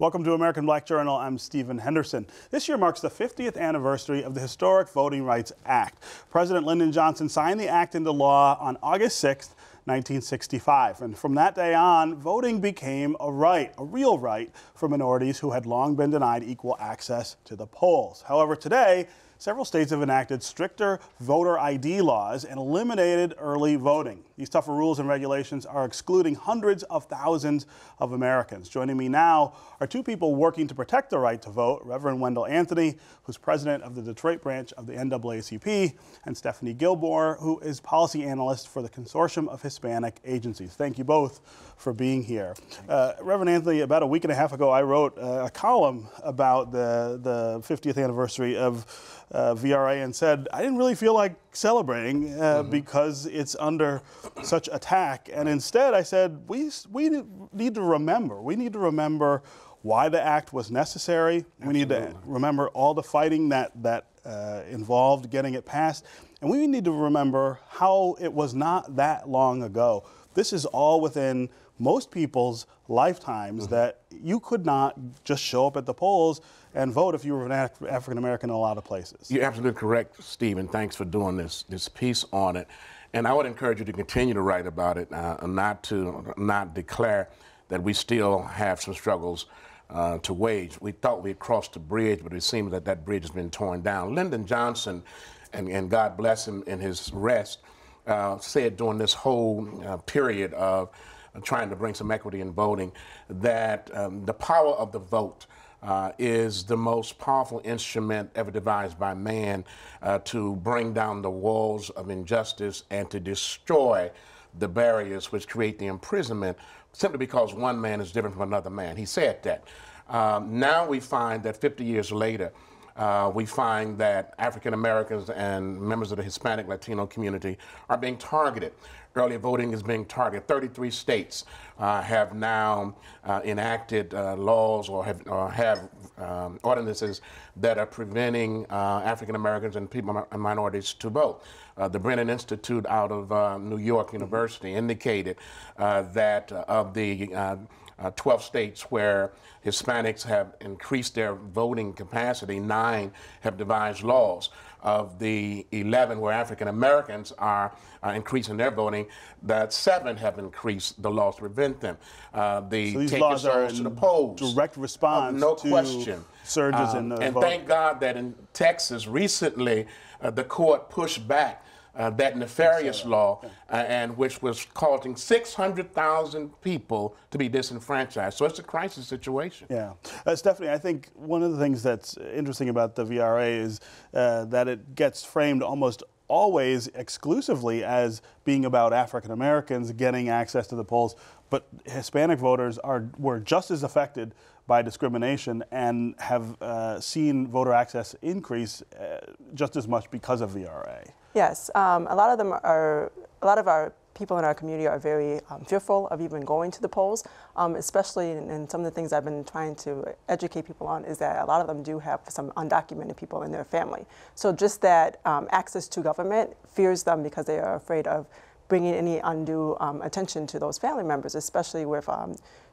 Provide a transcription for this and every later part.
Welcome to American Black Journal. I'm Stephen Henderson. This year marks the 50th anniversary of the historic Voting Rights Act. President Lyndon Johnson signed the act into law on August 6, 1965. And from that day on, voting became a right, a real right, for minorities who had long been denied equal access to the polls. However, today, several states have enacted stricter voter ID laws and eliminated early voting. These tougher rules and regulations are excluding hundreds of thousands of Americans. Joining me now are two people working to protect the right to vote, Reverend Wendell Anthony, who's president of the Detroit branch of the NAACP, and Stephanie Gilmore, who is policy analyst for the Consortium of Hispanic Agencies. Thank you both for being here. Reverend Anthony, about a week and a half ago, I wrote a column about the 50th anniversary of VRA and said I didn't really feel like celebrating because it's under such attack. And instead I said we need to remember. We need to remember why the act was necessary. Absolutely. We need to remember all the fighting that involved getting it passed. And we need to remember how it was not that long ago. This is all within most people's lifetimes that you could not just show up at the polls and vote if you were an African American in a lot of places. You're absolutely correct, Stephen. Thanks for doing this piece on it. And I would encourage you to continue to write about it, and not declare that we still have some struggles to wage. We thought we had crossed the bridge, but it seems that that bridge has been torn down. Lyndon Johnson, and God bless him in his rest, said during this whole period of trying to bring some equity in voting that the power of the vote is the most powerful instrument ever devised by man to bring down the walls of injustice and to destroy the barriers which create the imprisonment simply because one man is different from another man. He said that. Now we find that 50 years later, we find that African Americans and members of the Hispanic Latino community are being targeted. Early voting is being targeted. 33 states have now enacted laws or have ordinances that are preventing African Americans and people and minorities to vote. The Brennan Institute out of New York University indicated that of the 12 states where Hispanics have increased their voting capacity, 9 have devised laws. Of the 11 where African Americans are increasing their voting, that 7 have increased the laws to prevent them. So these laws are in to the polls. Direct response no to question. surges in the and voting. Thank God that in Texas recently the court pushed back that nefarious law, and which was causing 600,000 people to be disenfranchised. So it's a crisis situation. Yeah. Stephanie, I think one of the things that's interesting about the VRA is that it gets framed almost always exclusively as being about African Americans getting access to the polls, but Hispanic voters were just as affected by discrimination and have seen voter access increase just as much because of VRA. Yes, a lot of our people in our community are very fearful of even going to the polls, especially in some of the things I've been trying to educate people on is that a lot of them do have some undocumented people in their family. So just that access to government fears them because they are afraid of bringing any undue attention to those family members, especially with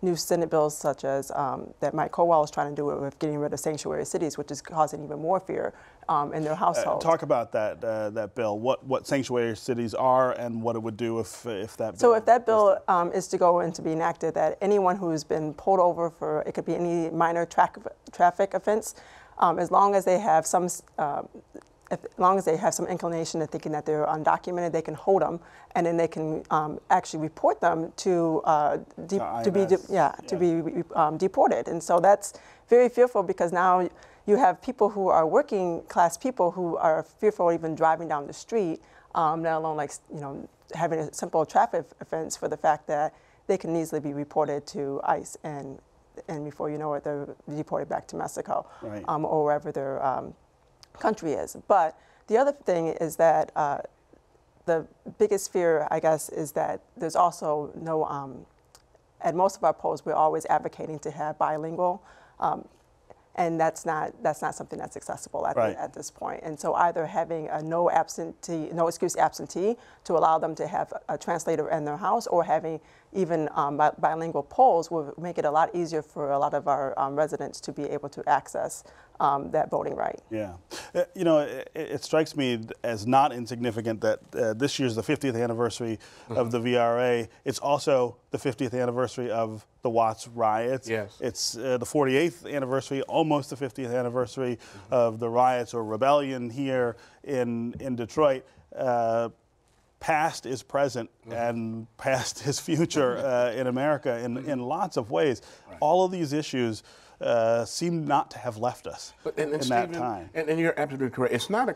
new Senate bills such as that Mike Cowell is trying to do with getting rid of sanctuary cities, which is causing even more fear in their households. Talk about that bill. What sanctuary cities are and what it would do if that bill. So if that bill is to go and to be enacted, that anyone who's been pulled over for, it could be any minor traffic offense, as long as they have some inclination to thinking that they're undocumented, they can hold them, and then they can actually report them to be deported. And so that's very fearful because now you have people who are working class people who are fearful of even driving down the street, let alone having a simple traffic offense for the fact that they can easily be reported to ICE and before you know it, they're deported back to Mexico, right, or wherever their country is. But the other thing is that the biggest fear, I guess, is that there's also no, at most of our polls, we're always advocating to have bilingual, and that's not something that's accessible at this point. And so either having a no excuse absentee to allow them to have a translator in their house, or having even bilingual polls will make it a lot easier for a lot of our residents to be able to access that voting right. Yeah. You know, it strikes me as not insignificant that this year's the 50th anniversary of the VRA. It's also the 50th anniversary of the Watts riots. Yes. It's the 48th anniversary, almost the 50th anniversary of the riots or rebellion here in Detroit. Past is present and past is future in America in lots of ways. Right. All of these issues seem not to have left us in that time. And you're absolutely correct. It's not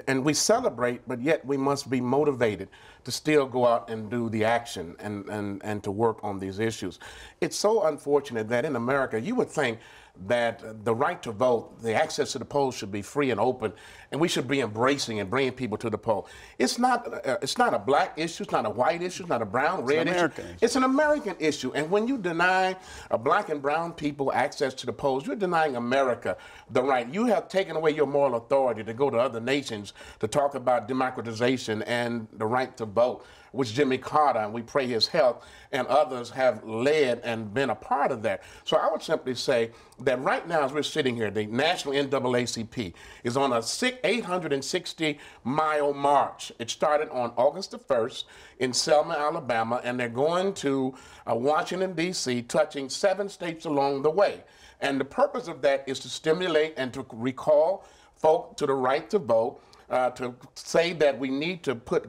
and we celebrate, but yet we must be motivated to still go out and do the action and to work on these issues. It's so unfortunate that in America, you would think that the right to vote, the access to the polls should be free and open, and we should be embracing and bringing people to the poll. It's not a black issue, it's not a white issue, it's not a brown, red issue. It's an American issue. And when you deny black and brown people access to the polls, you're denying America the right. You have taken away your moral authority to go to other nations to talk about democratization and the right to vote, which Jimmy Carter, and we pray his health, and others have led and been a part of that. So I would simply say that right now, as we're sitting here, the National NAACP is on a 860-mile march. It started on August the 1st in Selma, Alabama, and they're going to Washington, D.C., touching 7 states along the way. And the purpose of that is to stimulate and to recall folk to the right to vote, to say that we need to put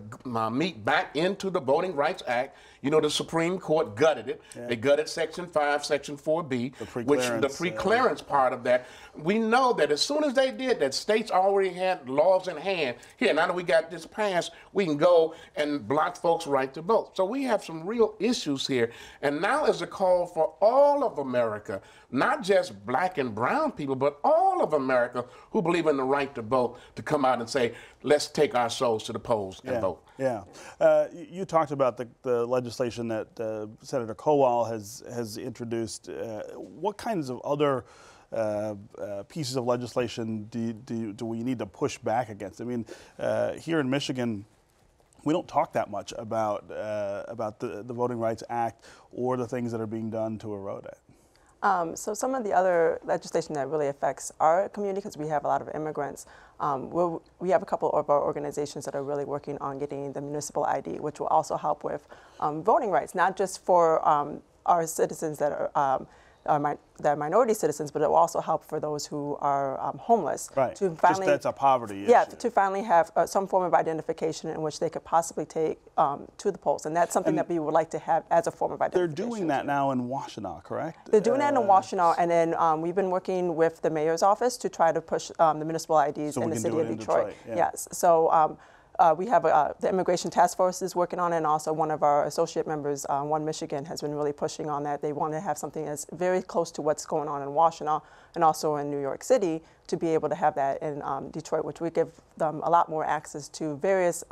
meat back into the Voting Rights Act. You know, the Supreme Court gutted it. Yeah. They gutted Section 5, Section 4B, which the pre-clearance part of that. We know that as soon as they did that, states already had laws in hand. Here, now that we got this passed, we can go and block folks' right to vote. So we have some real issues here. And now is a call for all of America, not just black and brown people, but all of America who believe in the right to vote, to come out and say, let's take our souls to the polls and vote. Yeah. You talked about the legislation that Senator Kowal has introduced. What kinds of other pieces of legislation do we need to push back against? I mean, here in Michigan, we don't talk that much about the Voting Rights Act or the things that are being done to erode it. So some of the other legislation that really affects our community, because we have a lot of immigrants, we have a couple of our organizations that are really working on getting the municipal ID, which will also help with voting rights, not just for our citizens that are minority citizens, but it will also help for those who are homeless. Right. To finally, that's a poverty issue. Yeah, to finally have some form of identification in which they could possibly take to the polls. And that's something that we would like to have as a form of identification. They're doing that now in Washtenaw, correct? They're doing that in Washtenaw, and then we've been working with the mayor's office to try to push the municipal IDs in the city of Detroit. Yeah. Yes. So we have the Immigration Task Force is working on it, and also one of our associate members, One Michigan, has been really pushing on that. They want to have something that's very close to what's going on in Washtenaw and also in New York City to be able to have that in Detroit, which would give them a lot more access to various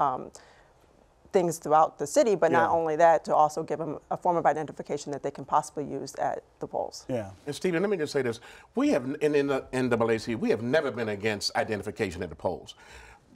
things throughout the city, but not only that, to also give them a form of identification that they can possibly use at the polls. Yeah. And Stephen, let me just say this. We have, in the NAACP, we have never been against identification at the polls.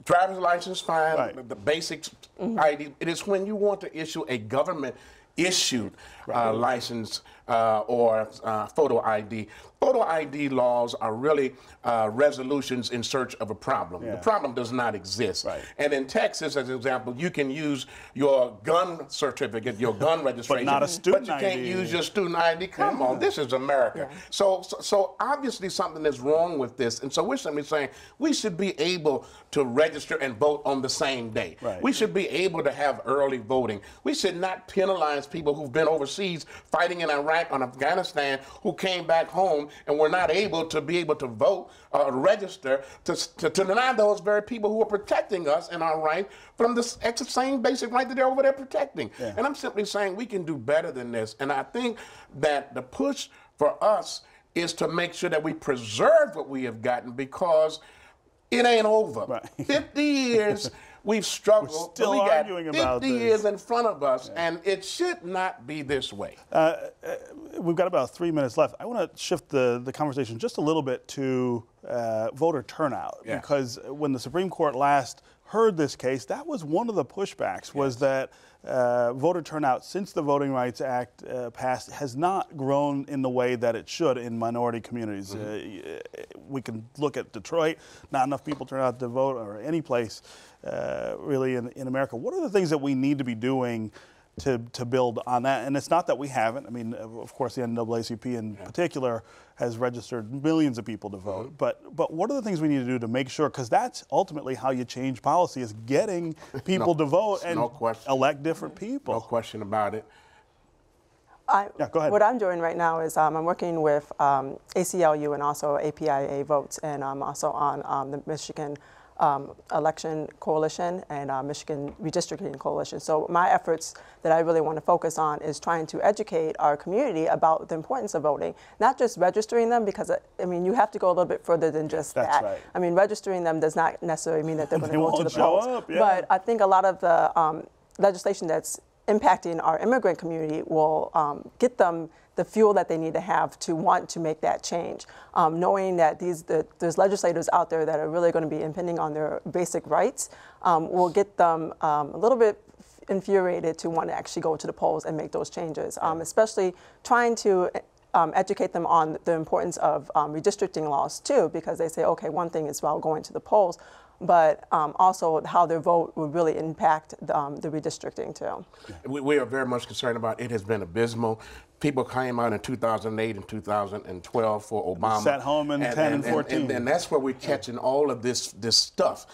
Driver's license, fine, right. The basic ID. It is when you want to issue a government-issued license or photo ID. Photo ID laws are really resolutions in search of a problem. Yeah. The problem does not exist. Right. And in Texas, as an example, you can use your gun certificate, your gun registration, but not a student but you can't ID. Use your student ID. Come on, this is America. Yeah. So obviously something is wrong with this, and so we're simply saying we should be able to register and vote on the same day. Right. We should be able to have early voting. We should not penalize people who've been overseas fighting in Iraq or Afghanistan who came back home and were not able to vote or register to deny those very people who are protecting us and our right from the same basic right that they're over there protecting. Yeah. And I'm simply saying we can do better than this. And I think that the push for us is to make sure that we preserve what we have gotten, because it ain't over. Right. 50 years we've struggled. We're still we got arguing 50 about this. years in front of us, and it should not be this way. We've got about 3 minutes left. I want to shift the conversation just a little bit to voter turnout. Yeah. Because when the Supreme Court last heard this case, that was one of the pushbacks, was that voter turnout since the Voting Rights Act passed has not grown in the way that it should in minority communities. We can look at Detroit, not enough people turn out to vote, or any place really in America. What are the things that we need to be doing to build on that? And it's not that we haven't. I mean, of course, the NAACP in particular has registered millions of people to vote. But what are the things we need to do to make sure, because that's ultimately how you change policy, is getting people to vote and elect different people. No question about it. Yeah, go ahead. What I'm doing right now is I'm working with ACLU and also APIA Votes, and I'm also on the Michigan Election Coalition and Michigan Redistricting Coalition. So my efforts that I really want to focus on is trying to educate our community about the importance of voting, not just registering them, because I mean, you have to go a little bit further than just that. Right. I mean, registering them does not necessarily mean that they're going to go to the polls. Yeah. But I think a lot of the legislation that's impacting our immigrant community will get them the fuel that they need to have to want to make that change. Knowing that there's legislators out there that are really going to be impinging on their basic rights will get them a little bit infuriated to want to actually go to the polls and make those changes, especially trying to educate them on the importance of redistricting laws too, because they say, okay, one thing is about going to the polls, but also how their vote would really impact the redistricting too. We are very much concerned about it. It has been abysmal. People came out in 2008 and 2012 for Obama. Sat home in 10 and 14. And that's where we're catching all of this stuff.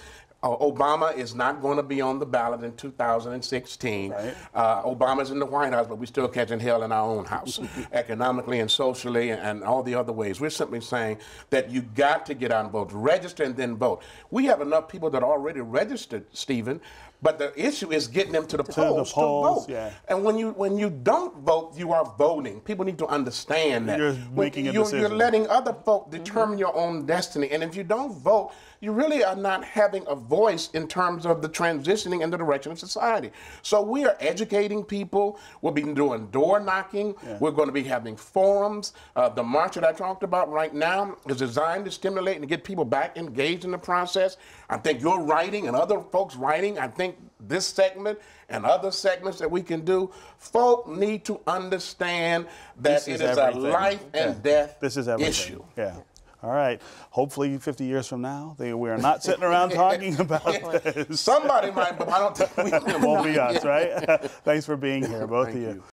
Obama is not going to be on the ballot in 2016. Right. Obama's in the White House, but we're still catching hell in our own house, economically and socially and all the other ways. We're simply saying that you got to get out and vote, register and then vote. We have enough people that are already registered, Stephen, but the issue is getting them to the polls to vote. Yeah. And when you don't vote, you are voting. People need to understand that. You're making a decision. You're letting other folk determine your own destiny. And if you don't vote, you really are not having a voice in terms of the transitioning in the direction of society. So we are educating people. We'll be doing door knocking. Yeah. We're going to be having forums. The march that I talked about right now is designed to stimulate and get people back engaged in the process. I think you're writing and other folks writing. I think this segment and other segments that we can do, folk need to understand that it is a life and death issue. Yeah. All right. Hopefully 50 years from now, we are not sitting around talking about this. Somebody might, but I don't think we will. Won't be us, right? Thanks for being here, both of you.